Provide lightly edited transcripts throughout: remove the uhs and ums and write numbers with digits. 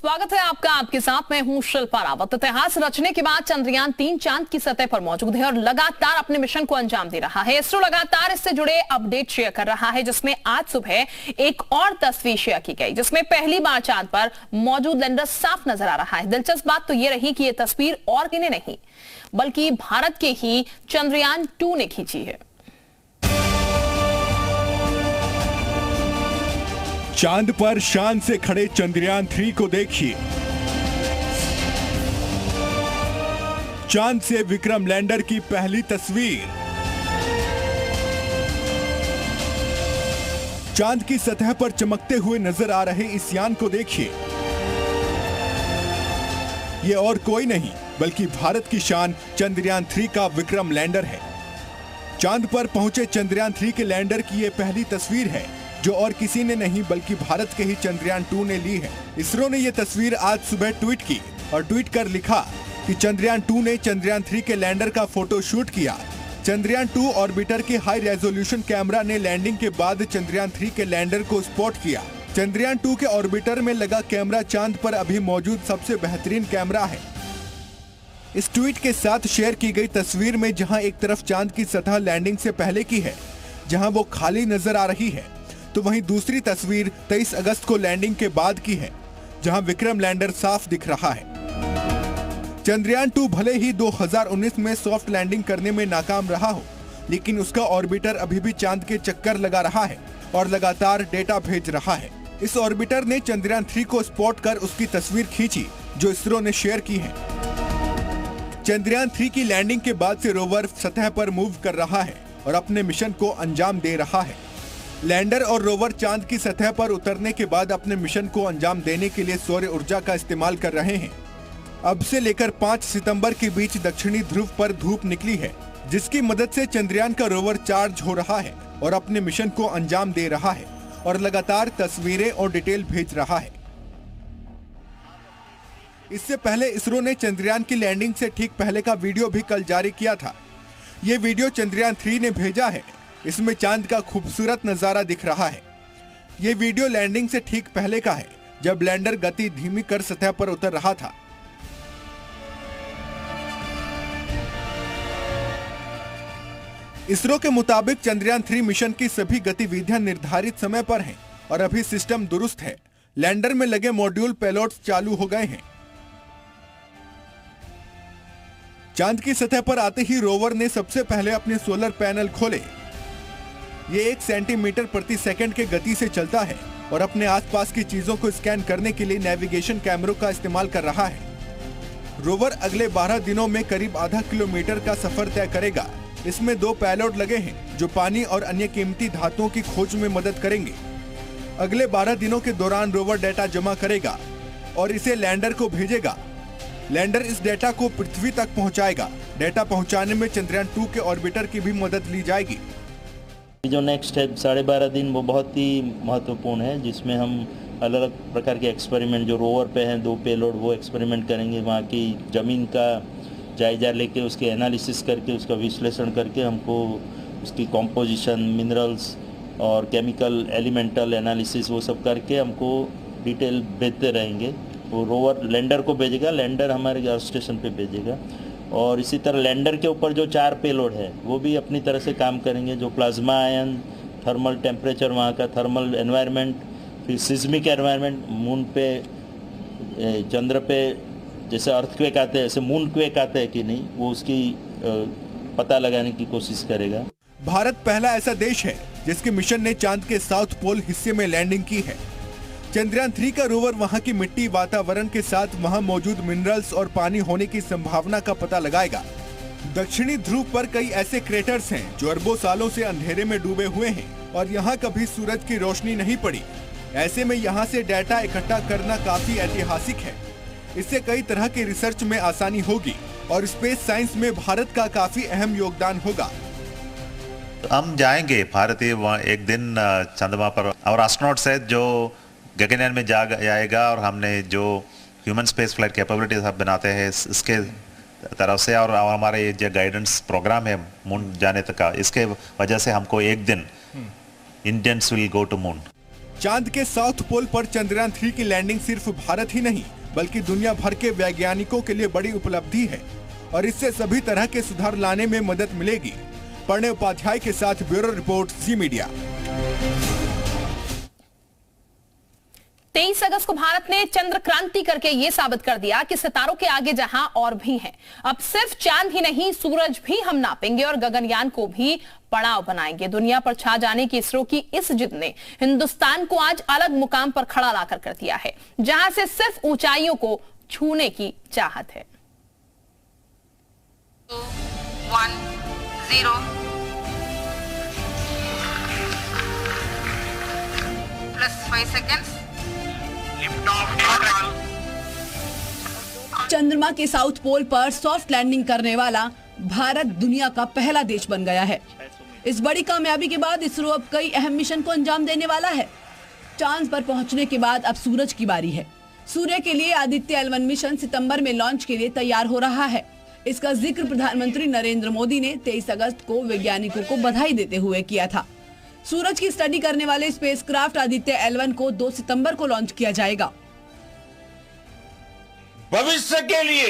स्वागत है आपका। आपके साथ मैं हूं शिल्पा रावत। इतिहास रचने के बाद चंद्रयान-3 चांद की सतह पर मौजूद है और लगातार अपने मिशन को अंजाम दे रहा है। इसरो लगातार इससे जुड़े अपडेट शेयर कर रहा है, जिसमें आज सुबह एक और तस्वीर शेयर की गई, जिसमें पहली बार चांद पर मौजूद लैंडर साफ नजर आ रहा है। दिलचस्प बात तो यह रही कि यह तस्वीर और किन्हीं नहीं बल्कि भारत के ही चंद्रयान-2 ने खींची है। चांद पर शान से खड़े चंद्रयान-3 को देखिए। चांद से विक्रम लैंडर की पहली तस्वीर। चांद की सतह पर चमकते हुए नजर आ रहे इस यान को देखिए। ये और कोई नहीं बल्कि भारत की शान चंद्रयान-3 का विक्रम लैंडर है। चांद पर पहुंचे चंद्रयान-3 के लैंडर की ये पहली तस्वीर है, जो और किसी ने नहीं बल्कि भारत के ही चंद्रयान-2 ने ली है। इसरो ने यह तस्वीर आज सुबह ट्वीट की और ट्वीट कर लिखा कि चंद्रयान-2 ने चंद्रयान-3 के लैंडर का फोटो शूट किया। चंद्रयान-2 ऑर्बिटर के हाई रेजोल्यूशन कैमरा ने लैंडिंग के बाद चंद्रयान-3 के लैंडर को स्पॉट किया। चंद्रयान-2 के ऑर्बिटर में लगा कैमरा चांद पर अभी मौजूद सबसे बेहतरीन कैमरा है। इस ट्वीट के साथ शेयर की गई तस्वीर में जहां एक तरफ चांद की सतह लैंडिंग से पहले की है, जहां वो खाली नजर आ रही है, तो वहीं दूसरी तस्वीर 23 अगस्त को लैंडिंग के बाद की है, जहां विक्रम लैंडर साफ दिख रहा है। चंद्रयान-2 भले ही 2019 में सॉफ्ट लैंडिंग करने में नाकाम रहा हो, लेकिन उसका ऑर्बिटर अभी भी चांद के चक्कर लगा रहा है और लगातार डेटा भेज रहा है। इस ऑर्बिटर ने चंद्रयान-3 को स्पॉट कर उसकी तस्वीर खींची, जो इसरो ने शेयर की है। चंद्रयान-3 की लैंडिंग के बाद से रोवर सतह पर मूव कर रहा है और अपने मिशन को अंजाम दे रहा है। लैंडर और रोवर चांद की सतह पर उतरने के बाद अपने मिशन को अंजाम देने के लिए सौर ऊर्जा का इस्तेमाल कर रहे हैं। अब से लेकर 5 सितंबर के बीच दक्षिणी ध्रुव पर धूप निकली है, जिसकी मदद से चंद्रयान का रोवर चार्ज हो रहा है और अपने मिशन को अंजाम दे रहा है और लगातार तस्वीरें और डिटेल भेज रहा है। इससे पहले इसरो ने चंद्रयान की लैंडिंग से ठीक पहले का वीडियो भी कल जारी किया था। ये वीडियो चंद्रयान-3 ने भेजा है। इसमें चांद का खूबसूरत नजारा दिख रहा है। ये वीडियो लैंडिंग से ठीक पहले का है, जब लैंडर गति धीमी कर सतह पर उतर रहा था। इसरो के मुताबिक चंद्रयान-3 मिशन की सभी गतिविधियां निर्धारित समय पर हैं और अभी सिस्टम दुरुस्त है। लैंडर में लगे मॉड्यूल पेलोड्स चालू हो गए हैं। चांद की सतह पर आते ही रोवर ने सबसे पहले अपने सोलर पैनल खोले। ये 1 सेंटीमीटर प्रति सेकंड के गति से चलता है और अपने आसपास की चीजों को स्कैन करने के लिए नेविगेशन कैमरों का इस्तेमाल कर रहा है। रोवर अगले 12 दिनों में करीब आधा किलोमीटर का सफर तय करेगा। इसमें 2 पेलोड लगे हैं, जो पानी और अन्य कीमती धातुओं की खोज में मदद करेंगे। अगले 12 दिनों के दौरान रोवर डेटा जमा करेगा और इसे लैंडर को भेजेगा। लैंडर इस डेटा को पृथ्वी तक पहुंचाएगा। डेटा पहुंचाने में चंद्रयान-2 के ऑर्बिटर की भी मदद ली जाएगी। जो नेक्स्ट है 12.5 दिन, वो बहुत ही महत्वपूर्ण है, जिसमें हम अलग अलग प्रकार के एक्सपेरिमेंट जो रोवर पे हैं 2 पेलोड, वो एक्सपेरिमेंट करेंगे। वहाँ की ज़मीन का जायजा लेके उसके एनालिसिस करके उसका विश्लेषण करके हमको उसकी कॉम्पोजिशन, मिनरल्स और केमिकल एलिमेंटल एनालिसिस वो सब करके हमको डिटेल भेजते रहेंगे। वो रोवर लैंडर को भेजेगा, लैंडर हमारे अर्थ स्टेशन पे भेजेगा। और इसी तरह लैंडर के ऊपर जो 4 पेलोड है वो भी अपनी तरह से काम करेंगे, जो प्लाज्मा आयन, थर्मल टेम्परेचर, वहाँ का थर्मल एनवायरनमेंट, फिर सिस्मिक एनवायरनमेंट, मून पे, चंद्र पे जैसे अर्थक्वेक आते हैं, ऐसे मून क्वेक आते हैं कि नहीं, वो उसकी पता लगाने की कोशिश करेगा। भारत पहला ऐसा देश है जिसके मिशन ने चांद के साउथ पोल हिस्से में लैंडिंग की है। चंद्रयान-3 का रोवर वहां की मिट्टी, वातावरण के साथ वहां मौजूद मिनरल्स और पानी होने की संभावना का पता लगाएगा। दक्षिणी ध्रुव पर कई ऐसे क्रेटर्स हैं जो अरबों सालों से अंधेरे में डूबे हुए हैं और यहां कभी सूरज की रोशनी नहीं पड़ी। ऐसे में यहां से डेटा इकट्ठा करना काफी ऐतिहासिक है। इससे कई तरह की रिसर्च में आसानी होगी और स्पेस साइंस में भारत का काफी अहम योगदान होगा। हम जाएंगे भारतीय एक दिन चंद्रमा पर, और एस्ट्रोनॉट्स है जो गगनयान में जाएगा, और हमने जो ह्यूमन स्पेस फ्लाइट कैपेबिलिटीज हम बनाते हैं इसके तरफ से, और हमारे जो गाइडेंस प्रोग्राम है मून जाने तक का, इसके वजह से हमको एक दिन Indians will go to moon. चांद के साउथ पोल पर चंद्रयान 3 की लैंडिंग सिर्फ भारत ही नहीं बल्कि दुनिया भर के वैज्ञानिकों के लिए बड़ी उपलब्धि है और इससे सभी तरह के सुधार लाने में मदद मिलेगी। प्रणय उपाध्याय के साथ ब्यूरो रिपोर्ट, जी मीडिया। 23 अगस्त को भारत ने चंद्र क्रांति करके ये साबित कर दिया कि सितारों के आगे जहां और भी हैं, अब सिर्फ चांद ही नहीं सूरज भी हम नापेंगे और गगनयान को भी पड़ाव बनाएंगे। दुनिया पर छा जाने की इसरो की इस जिद ने हिंदुस्तान को आज अलग मुकाम पर खड़ा लाकर कर दिया है, जहां से सिर्फ ऊंचाइयों को छूने की चाहत है। 2, 1, 0 +5 seconds। चंद्रमा के साउथ पोल पर सॉफ्ट लैंडिंग करने वाला भारत दुनिया का पहला देश बन गया है। इस बड़ी कामयाबी के बाद इसरो अब कई अहम मिशन को अंजाम देने वाला है। चांद पर पहुंचने के बाद अब सूरज की बारी है। सूर्य के लिए आदित्य L1 मिशन सितंबर में लॉन्च के लिए तैयार हो रहा है। इसका जिक्र प्रधानमंत्री नरेंद्र मोदी ने 23 अगस्त को वैज्ञानिकों को बधाई देते हुए किया था। सूरज की स्टडी करने वाले स्पेसक्राफ्ट आदित्य L1 को 2 सितंबर को लॉन्च किया जाएगा। भविष्य के लिए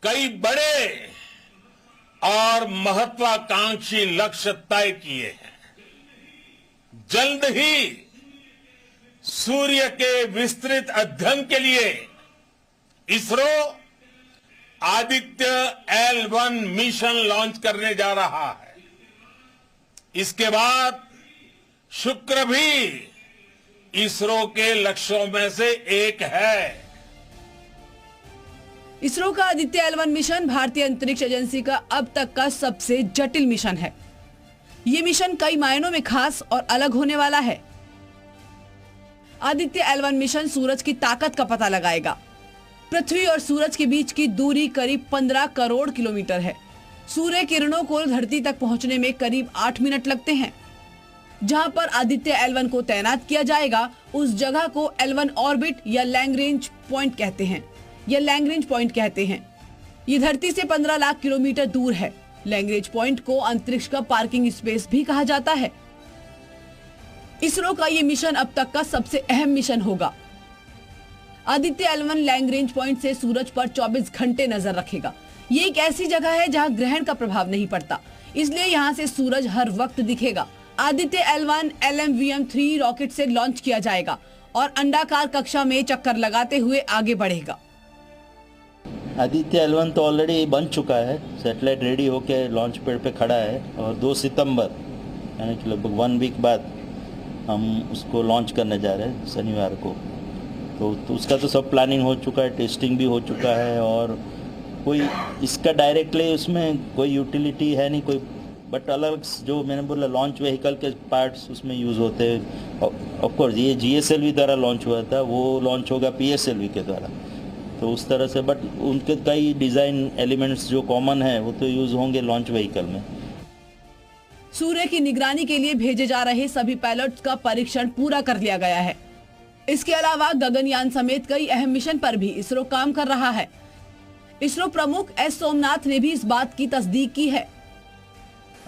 कई बड़े और महत्वाकांक्षी लक्ष्य तय किए हैं। जल्द ही सूर्य के विस्तृत अध्ययन के लिए ISRO Aditya L1 mission launch करने जा रहा है। इसके बाद शुक्र भी इसरो के लक्ष्यों में से एक है। इसरो का आदित्य L1 मिशन भारतीय अंतरिक्ष एजेंसी का अब तक का सबसे जटिल मिशन है। ये मिशन कई मायनों में खास और अलग होने वाला है। आदित्य L1 मिशन सूरज की ताकत का पता लगाएगा। पृथ्वी और सूरज के बीच की दूरी करीब 15 करोड़ किलोमीटर है। सूर्य किरणों को धरती तक पहुंचने में करीब 8 मिनट लगते हैं। जहां पर आदित्य L1 को तैनात किया जाएगा उस जगह को L1 ऑर्बिट या लैग्रेंज पॉइंट कहते हैं। ये धरती से 15 लाख किलोमीटर दूर है। लैग्रेंज पॉइंट को अंतरिक्ष का पार्किंग स्पेस भी कहा जाता है। इसरो का ये मिशन अब तक का सबसे अहम मिशन होगा। आदित्य L1 लैग्रेंज पॉइंट से सूरज पर 24 घंटे नजर रखेगा। ये एक ऐसी जगह है जहां ग्रहण का प्रभाव नहीं पड़ता, इसलिए यहां से सूरज हर वक्त दिखेगा। आदित्य L1 LMVM-3 रॉकेट से लॉन्च किया जाएगा और अंडाकार कक्षा में चक्कर लगाते हुए आगे बढ़ेगा। आदित्य L1 तो ऑलरेडी बन चुका है, सैटेलाइट रेडी होकर लॉन्च पैड पे खड़ा है और 2 सितंबर यानी कि लगभग 1 वीक बाद हम उसको लॉन्च करने जा रहे हैं शनिवार को। तो उसका तो सब प्लानिंग हो चुका है, टेस्टिंग भी हो चुका है और कोई इसका डायरेक्टली उसमें कोई यूटिलिटी है नहीं कोई, बट अलग जो मैंने बोला लॉन्च व्हीकल के पार्ट्स उसमें यूज़ होते हैं। ऑफ कोर्स ये GSLV द्वारा लॉन्च हुआ था, वो लॉन्च होगा PSLV के द्वारा, तो उस तरह से, बट उनके कई डिज़ाइन एलिमेंट्स जो कॉमन है वो तो यूज़ होंगे लॉन्च व्हीकल में। सूर्य की निगरानी के लिए भेजे जा रहे सभी पायलट्स का परीक्षण पूरा कर लिया गया है। इसके अलावा गगनयान समेत कई अहम मिशन पर भी इसरो काम कर रहा है। इसरो प्रमुख S सोमनाथ ने भी इस बात की तस्दीक की है।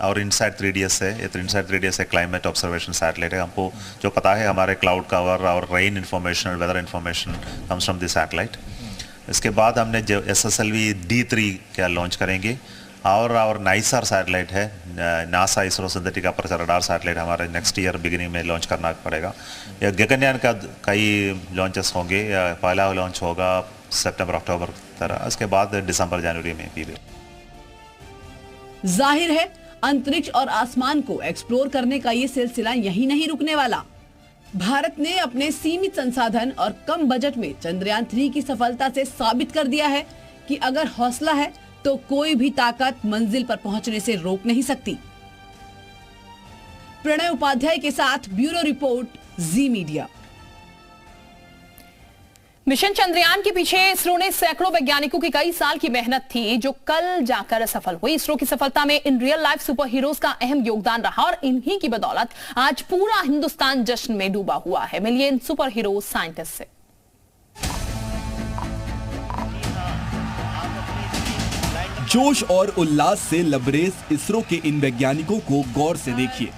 और इनसाइट 3DS है, ये तो इनसाइट 3DS है, क्लाइमेट ऑब्जर्वेशन सैटेलाइट है। हमको जो पता है हमारे क्लाउड कवर और रेन इन्फॉर्मेशन और weather information comes from this satellite. इसके बाद हमने जो SSLV D3 क्या लॉन्च करेंगे और नाइसर सैटेलाइट है, NASA ISRO synthetic aperture radar satellite हमारे नेक्स्ट ईयर बिगिनिंग में लॉन्च करना पड़ेगा। या गगनयान का कई लॉन्चेस होंगे, पहला लॉन्च होगा सितंबर-अक्टूबर तरह, उसके बाद दिसंबर-जनवरी में भी। जाहिर है अंतरिक्ष और आसमान को एक्सप्लोर करने का ये सिलसिला यहीं नहीं रुकने वाला। भारत ने अपने सीमित संसाधन और कम बजट में चंद्रयान 3 की सफलता से साबित कर दिया है कि अगर हौसला है तो कोई भी ताकत मंजिल पर पहुंचने से रोक नहीं सकती। प्रणय उपाध्याय के साथ ब्यूरो रिपोर्ट, जी मीडिया। मिशन चंद्रयान के पीछे इसरो ने सैकड़ों वैज्ञानिकों की कई साल की मेहनत थी, जो कल जाकर सफल हुई। इसरो की सफलता में in real life super heroes का अहम योगदान रहा और इन्हीं की बदौलत आज पूरा हिंदुस्तान जश्न में डूबा हुआ है। मिलिए इन सुपर हीरो साइंटिस्ट से। जोश और उल्लास से लबरेज इसरो के इन वैज्ञानिकों को गौर से देखिए।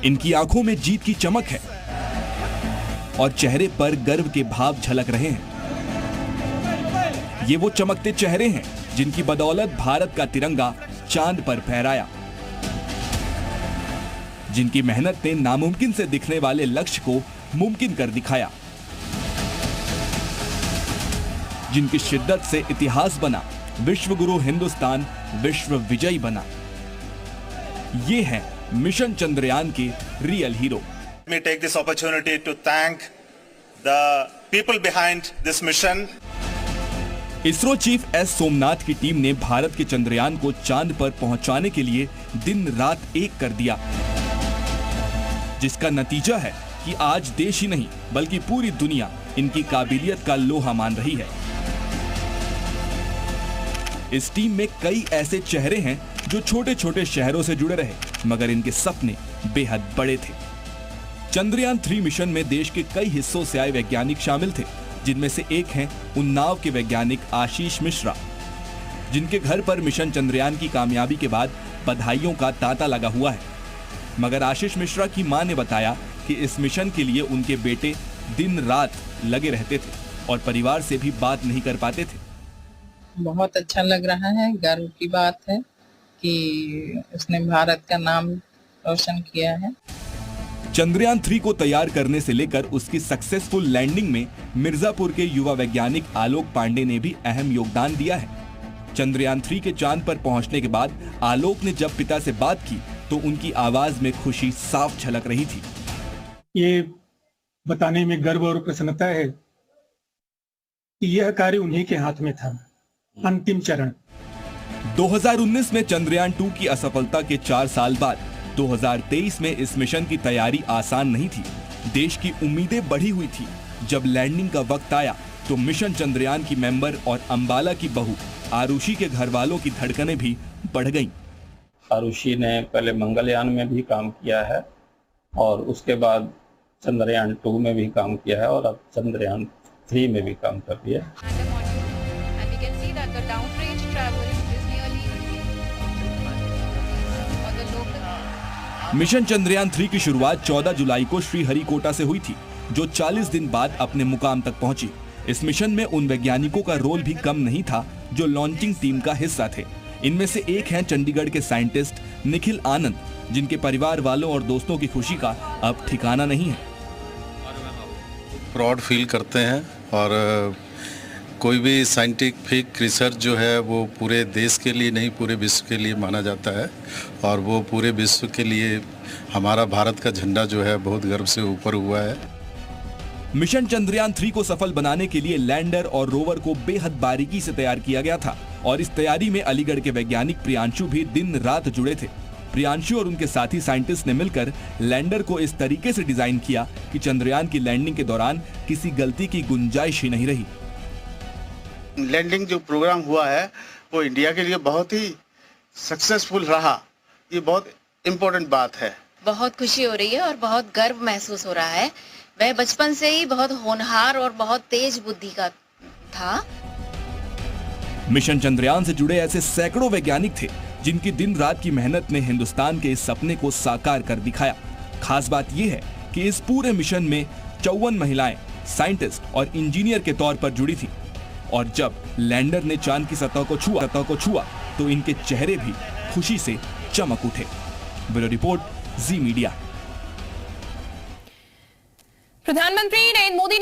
इनकी आंखों में जीत की चमक है और चेहरे पर गर्व के भाव झलक रहे हैं। ये वो चमकते चेहरे हैं जिनकी बदौलत भारत का तिरंगा चांद पर फहराया, जिनकी मेहनत ने नामुमकिन से दिखने वाले लक्ष्य को मुमकिन कर दिखाया, जिनकी शिद्दत से इतिहास बना, विश्व गुरु हिंदुस्तान विश्व विजयी बना। ये हैं मिशन चंद्रयान के real hero. Let me take this opportunity to thank the people behind this mission. ISRO chief S Somnath की टीम ने भारत के चंद्रयान को चांद पर पहुंचाने के लिए दिन रात एक कर दिया, जिसका नतीजा है कि आज देश ही नहीं बल्कि पूरी दुनिया इनकी काबिलियत का लोहा मान रही है। इस टीम में कई ऐसे चेहरे हैं जो छोटे छोटे शहरों से जुड़े रहे, मगर इनके सपने बेहद बड़े थे। चंद्रयान 3 मिशन में देश के कई हिस्सों से आए वैज्ञानिक शामिल थे, जिनमें से एक हैं उन्नाव के वैज्ञानिक आशीष मिश्रा, जिनके घर पर मिशन चंद्रयान की कामयाबी के बाद बधाइयों का तांता लगा हुआ है। मगर आशीष मिश्रा की मां ने बताया कि इस मिशन के लिए उनके बेटे दिन रात लगे रहते थे और परिवार से भी बात नहीं कर पाते थे। बहुत अच्छा लग रहा है, गर्व की बात है कि उसने भारत का नाम रोशन किया है। चंद्रयान 3 को तैयार करने से लेकर उसकी सक्सेसफुल लैंडिंग में मिर्जापुर के युवा वैज्ञानिक आलोक पांडे ने भी अहम योगदान दिया है। चंद्रयान 3 के चांद पर पहुंचने के बाद आलोक ने जब पिता से बात की तो उनकी आवाज में खुशी साफ झलक रही थी। ये बताने में गर्व और प्रसन्नता है कि यह कार्य उन्हीं के हाथ में था। अंतिम चरण 2019 में चंद्रयान 2 की असफलता के 4 साल बाद 2023 में इस मिशन की तैयारी आसान नहीं थी। देश की उम्मीदें बढ़ी हुई थी। जब लैंडिंग का वक्त आया तो मिशन चंद्रयान की मेंबर और अंबाला की बहू आरुषि के घर वालों की धड़कनें भी बढ़ गईं। आरुषि ने पहले मंगलयान में भी काम किया है और उसके बाद चंद्रयान 2 में भी काम किया है और अब चंद्रयान 3 में भी काम कर रही है। मिशन चंद्रयान 3 की शुरुआत 14 जुलाई को श्रीहरिकोटा से हुई थी, जो 40 दिन बाद अपने मुकाम तक पहुंची। इस मिशन में उन वैज्ञानिकों का रोल भी कम नहीं था जो लॉन्चिंग टीम का हिस्सा थे। इनमें से एक हैं चंडीगढ़ के साइंटिस्ट निखिल आनंद, जिनके परिवार वालों और दोस्तों की खुशी का अब ठिकाना नहीं है। प्राउड फील करते हैं और कोई भी साइंटिफिक रिसर्च जो है वो पूरे देश के लिए नहीं पूरे विश्व के लिए माना जाता है और वो पूरे विश्व के लिए हमारा भारत का झंडा जो है बहुत गर्व से ऊपर हुआ है। मिशन चंद्रयान 3 को सफल बनाने के लिए लैंडर और रोवर को बेहद बारीकी से तैयार किया गया था और इस तैयारी में अलीगढ़ के वैज्ञानिक प्रियांशु भी दिन रात जुड़े थे। प्रियांशु और उनके साथी साइंटिस्ट ने मिलकर लैंडर को इस तरीके से डिजाइन किया कि चंद्रयान की लैंडिंग के दौरान किसी गलती की गुंजाइश ही नहीं रही। लैंडिंग जो प्रोग्राम हुआ है वो इंडिया के लिए बहुत ही सक्सेसफुल रहा। ये बहुत इम्पोर्टेंट बात है। बहुत खुशी हो रही है और बहुत गर्व महसूस हो रहा है। वह बचपन से ही बहुत होनहार और बहुत तेज बुद्धि का था। मिशन चंद्रयान से जुड़े ऐसे सैकड़ों वैज्ञानिक थे जिनकी दिन रात की मेहनत ने हिंदुस्तान के इस सपने को साकार कर दिखाया। खास बात यह है कि इस पूरे मिशन में 54 महिलाएं साइंटिस्ट और इंजीनियर के तौर पर जुड़ी थी और जब लैंडर ने चांद की सतह को छुआ तो इनके चेहरे भी खुशी से चमक उठे। ब्यूरो रिपोर्ट, जी मीडिया। प्रधानमंत्री नरेंद्र मोदी